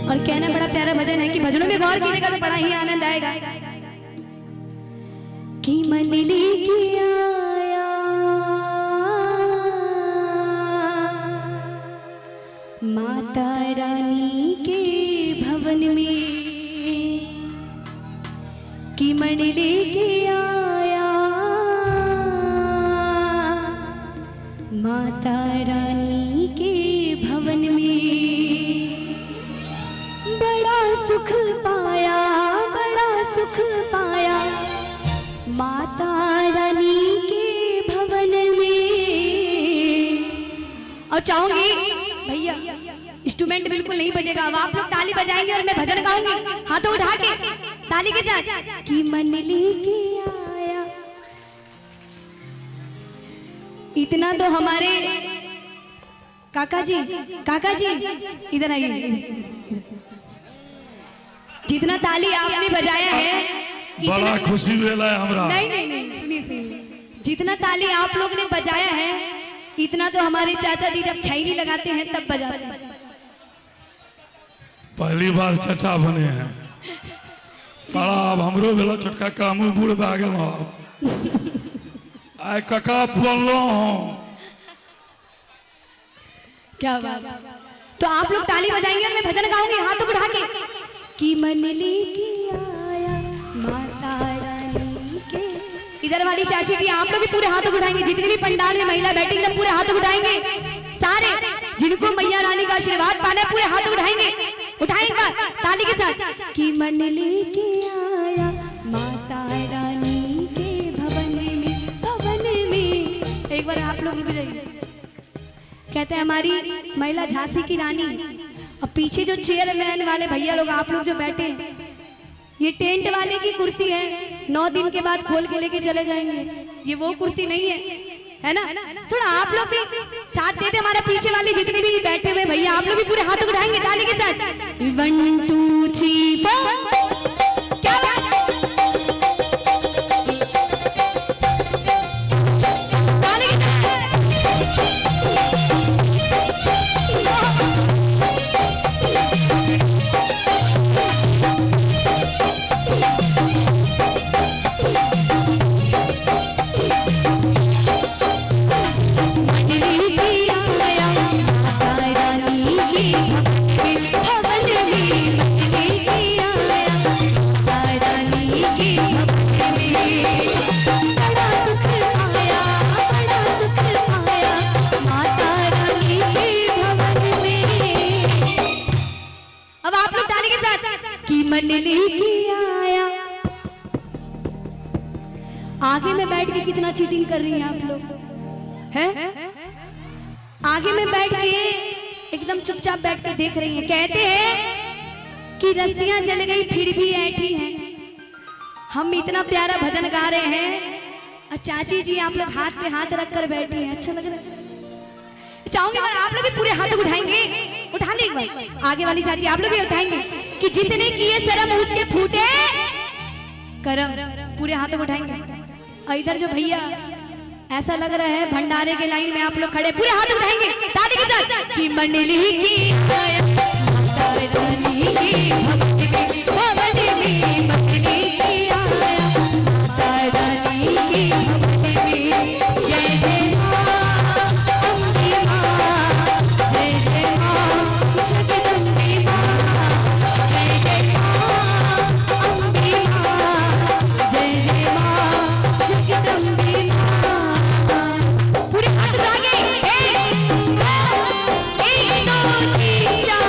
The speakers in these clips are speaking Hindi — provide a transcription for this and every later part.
और कहना बड़ा प्यारा भजन है कि भजनों में गौर कीजिएगा तो बड़ा ही आनंद आएगा कि मन लेके आया माता रानी के भवन में, कि मन लेके आया माता रानी के भवन में। बड़ा सुख पाया, बड़ा सुख पाया माता रानी के भवन में। और चाहूंगी भैया इंस्ट्रूमेंट बिल्कुल नहीं बजेगा, अब आप लोग ताली बजाएंगे और मैं भजन गाऊंगी हाथों उठा के ताली के साथ कि मन लेके आया। इतना तो हमारे काका जी इधर आइए, जितना ताली आपने बजाया है बड़ा खुशी वेला है हमरा। नहीं सुनिए, जितना ताली आप लोग ने बजाया है इतना तो हमारे चाचा जी जब खैनी लगाते हैं तब बजाते हैं। पहली बार चाचा बने हैं बड़ा, अब हमरो बेला छोटका कामू बूढ़ भए गेल आय कका बोललो क्या बात। तो आप लोग ताली बजाएंगे और मैं भजन गाऊंगी हाथ उठा के कि मन लेके आया माता रानी के। इधर वाली चाची जी आप लोग भी पूरे हाथ उठाएंगे, जितने भी पंडाल में महिला बैठी एकदम पूरे हाथ उठाएंगे, सारे जिनको मैया रानी का आशीर्वाद पाना है पूरे हाथ उठाएंगे, उठाएंगे ताली के साथ कि मन लेके आया माता रानी के भवन में, भवन में। एक बार आप लोग रुक जाइए। कहते हैं हमारी महिला झांसी की रानी, और पीछे जो चेयरमैन वाले भैया लोग आप लोग जो बैठे हैं, ये टेंट वाले की कुर्सी है, 9 दिन के बाद खोल के लेके चले जाएंगे, ये वो कुर्सी नहीं है ना। थोड़ा आप लोग भी साथ देते, हमारे पीछे वाले जितने भी बैठे हुए भैया आप लोग भी पूरे हाथ उठाएंगे ताली के साथ 1 2 3 4। क्या बात है? ताली के साथ। आगे में बैठ के कितना चीटिंग कर रही हैं आप लोग हैं? आगे में बैठ के एकदम चुपचाप बैठ के देख रही हैं। कहते हैं कि रस्सियां जल गई फिर भी ऐठी हैं। हम इतना प्यारा भजन गा रहे हैं और चाची जी आप लोग हाथ पे हाथ रख कर बैठी हैं, अच्छा लग रहा है। चाहूंगी आप लोग भी पूरे हाथ उठाएंगे, उठा ले एक बार। आगे वाली चाची आप लोग भी उठाएंगे कि जितने किए शर्म उसके फूटे करम, पूरे हाथों उठाएंगे। और इधर जो भैया ऐसा लग रहा है भंडारे के लाइन में आप लोग खड़े, पूरे हाथ उठाएंगे ताली के साथ कि मंडली की माता रानी की भवन में, मंडली की माता रानी की भवन में। जय जय मां अम्बे मां, जय जय मां जगदम्बे मां, जय जय मां अम्बे मां, जय जय मां जगदम्बे मां। पूरे हाथ उठाएंगे 1 2 3 4।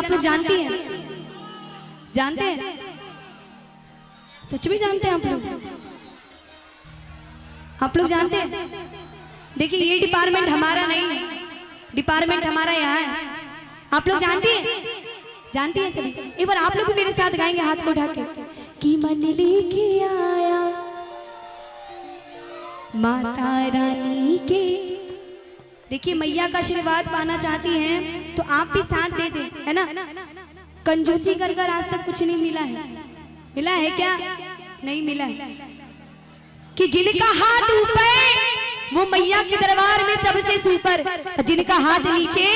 आप लोग जानती हैं? जानते हैं? सच में जानते हैं आप लोग? आप लोग जानते हैं? देखिए ये डिपार्टमेंट हमारा नहीं है, डिपार्टमेंट हमारा यहाँ है। आप लोग जानती हैं? जानती हैं सभी? एक बार आप लोग भी मेरे साथ गाएंगे हाथ को उठा के कि मन लेके आया माता रानी के। देखिए मैया का आशीर्वाद पाना चाहती हैं तो आप भी साथ दे दें, है ना? कंजूसी कर कर आज तक कुछ नहीं मिला है। मिला है क्या? नहीं मिला है। कि जिनका हाथ ऊपर वो मैया के दरबार में सबसे सुपर, जिनका हाथ नीचे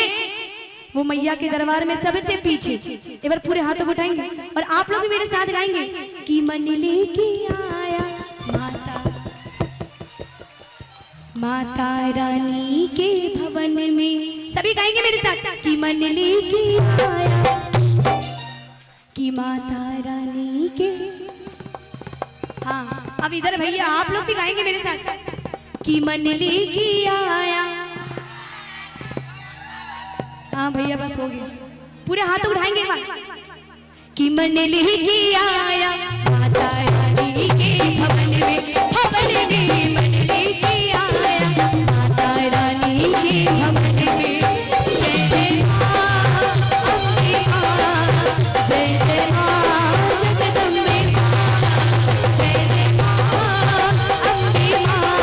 वो मैया के दरबार में सबसे पीछे। एक बार पूरे हाथों को उठाएंगे और आप लोग भी मेरे साथ गाएंगे कि मन लेके आया माता रानी के भवन में। सभी गाएंगे मेरे साथ कि मन लेके आया कि माता रानी के। हाँ अब इधर भैया आप लोग भी गाएंगे मेरे साथ कि मन लेके आया। हाँ भैया बस हो गया, पूरे हाथ उठाएंगे कि मन लेके आया माता रानी के भवन में, भवन में मन लेके आया माता रानी के भवन में। जय जय माँ अम्बे माँ, जय जय माँ जगदम्बे माँ, जय जय माँ अम्बे माँ,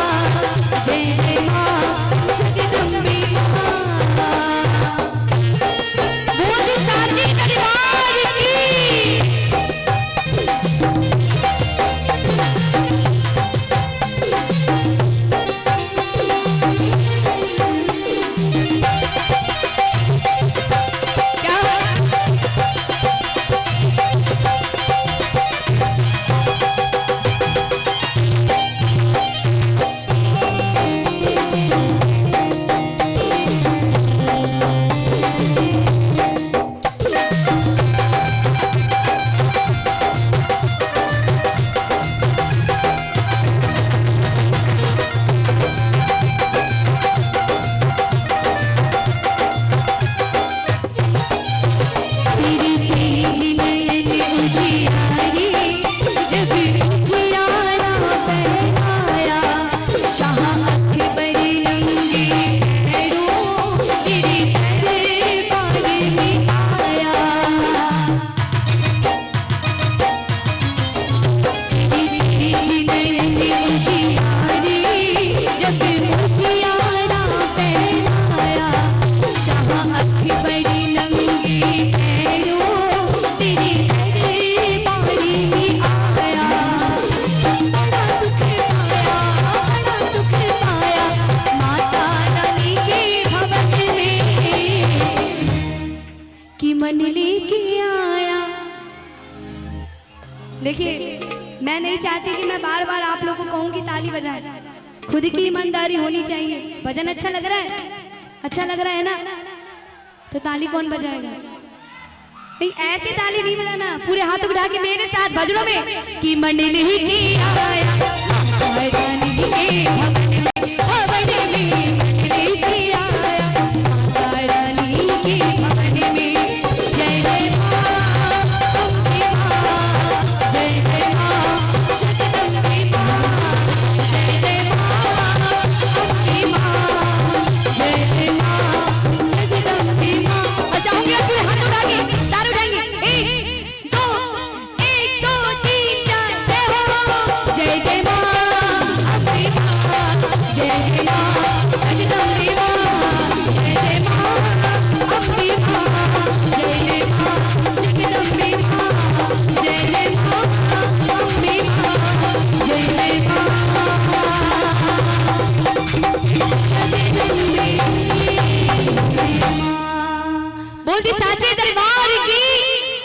जय जय माँ जगदम्बे माँ। बोल साची दरबार की। देखिए मैं नहीं चाहती कि मैं बार बार आप लोगों को कहूँ कि ताली बजाएं, खुद की ईमानदारी होनी चाहिए। भजन अच्छा लग रहा है? अच्छा लग रहा है ना? तो ताली कौन बजाएगा? नहीं ऐसे ताली नहीं बजाना, पूरे हाथ उठा के मेरे साथ भजनों में कि मंडली की आया